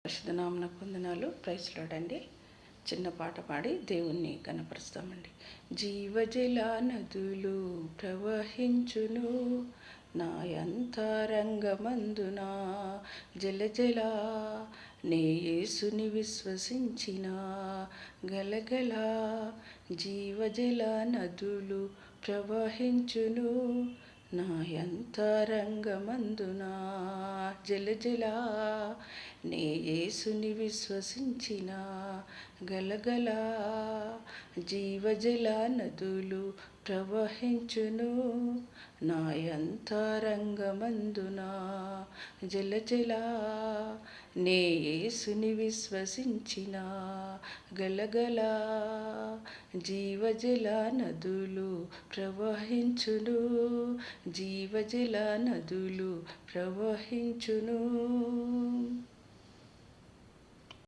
పరిశుద్ధ నామమునకు వందనాలు. ప్రైజ్ లార్డ్ అండి. చిన్న పాట పాడి దేవుణ్ణి కనపరుస్తామండి. జీవజల నదులు ప్రవహించును నా యంతరంగమందున, జలజల నే యేసుని విశ్వసించిన గలగల జీవజల నదులు ప్రవహించును నా యంతరంగమందున, జలజల నే యేసుని విశ్వసించిన గలగల జీవజల నదులు ప్రవహించును నా యంతరంగమందున, జలజల నే యేసుని విశ్వసించిన గలగల జీవజల నదులు ప్రవహించును, జీవజల నదులు ప్రవహించును.